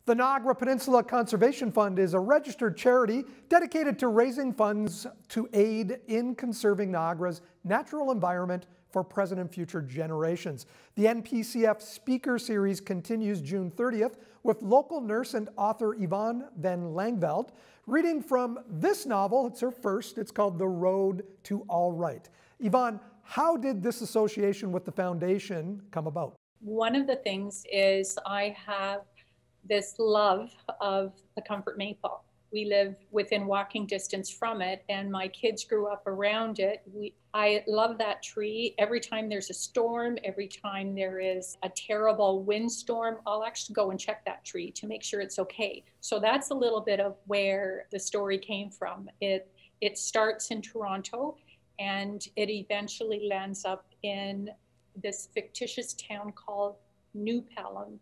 The Niagara Peninsula Conservation Fund is a registered charity dedicated to raising funds to aid in conserving Niagara's natural environment for present and future generations. The NPCF Speaker Series continues June 30th with local nurse and author Yvonne Van Lankveld reading from this novel. It's her first. It's called The Road to All Right. Yvonne, how did this association with the foundation come about? One of the things is I have this love of the comfort maple. We live within walking distance from it, and my kids grew up around it. I love that tree. Every time there's a storm, every time there is a terrible windstorm, I'll actually go and check that tree to make sure it's okay. So that's a little bit of where the story came from. It starts in Toronto, and it eventually lands up in this fictitious town called New Pelham,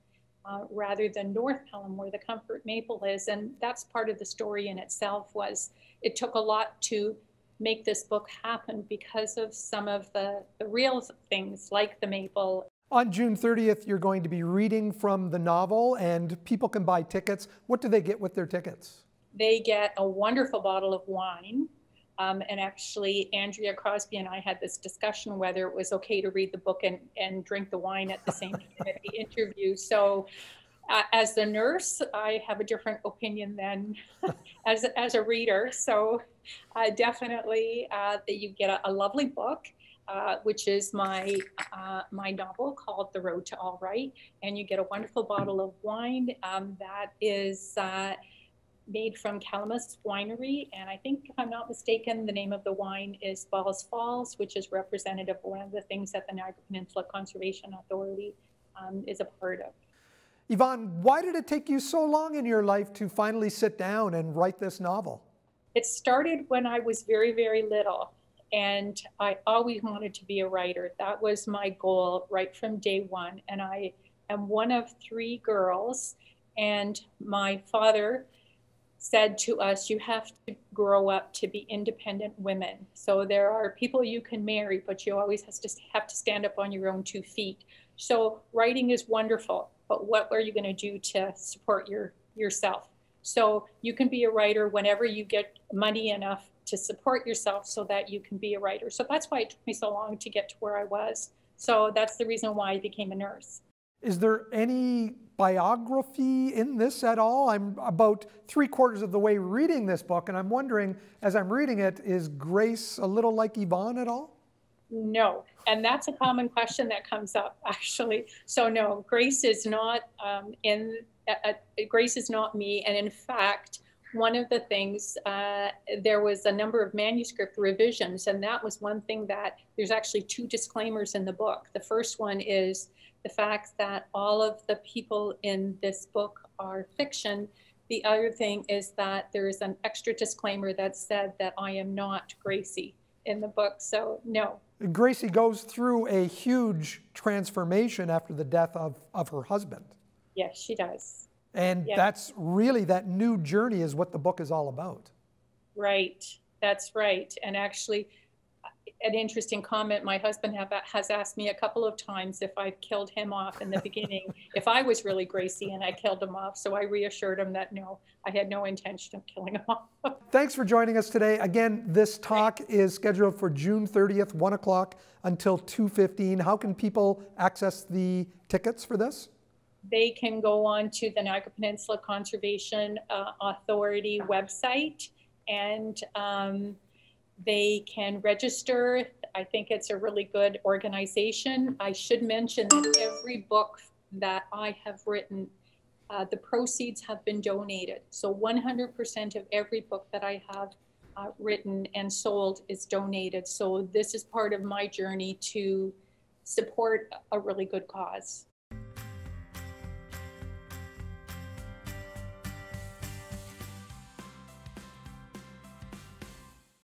rather than North Pelham, where the comfort maple is. And that's part of the story in itself. Was it took a lot to make this book happen because of some of the real things like the maple. On June 30th, you're going to be reading from the novel, and people can buy tickets. What do they get with their tickets? They get a wonderful bottle of wine. And actually, Andrea Crosby and I had this discussion whether it was okay to read the book and drink the wine at the same time at the interview. So as the nurse, I have a different opinion than as a reader. So definitely that you get a lovely book, which is my novel called The Road to All Right. And you get a wonderful bottle of wine that is made from Calamus Winery, and I think, if I'm not mistaken, the name of the wine is Balls Falls, which is representative of one of the things that the Niagara Peninsula Conservation Authority is a part of. Yvonne, why did it take you so long in your life to finally sit down and write this novel? It started when I was very, very little, and I always wanted to be a writer. That was my goal right from day one, and I am one of 3 girls, and my father said to us, you have to grow up to be independent women. So there are people you can marry, but you always have to stand up on your own 2 feet. So writing is wonderful, but what are you going to do to support yourself? So you can be a writer whenever you get money enough to support yourself so that you can be a writer. So that's why it took me so long to get to where I was. So that's the reason why I became a nurse. Is there any biography in this at all? I'm about 3/4 of the way reading this book, and I'm wondering, as I'm reading it, is Grace a little like Yvonne at all? No, and that's a common question that comes up, actually. So no, Grace is not Grace is not me, and in fact, one of the things, there was a number of manuscript revisions, and that was one thing that there's actually 2 disclaimers in the book. The first one is the fact that all of the people in this book are fiction. The other thing is that there is an extra disclaimer that said that I am not Gracie in the book, so no. Gracie goes through a huge transformation after the death of her husband. Yes, she does. And yeah. That's really, that new journey is what the book is all about. Right, that's right. And actually, an interesting comment, my husband has asked me a couple of times if I've killed him off in the beginning, if I was really Gracie and I killed him off. So I reassured him that no, I had no intention of killing him off. Thanks for joining us today. Again, this talk is scheduled for June 30th, 1 o'clock until 2:15. How can people access the tickets for this? They can go on to the Niagara Peninsula Conservation Authority website, and they can register. I think it's a really good organization. I should mention that every book that I have written, the proceeds have been donated. So 100% of every book that I have written and sold is donated. So this is part of my journey to support a really good cause.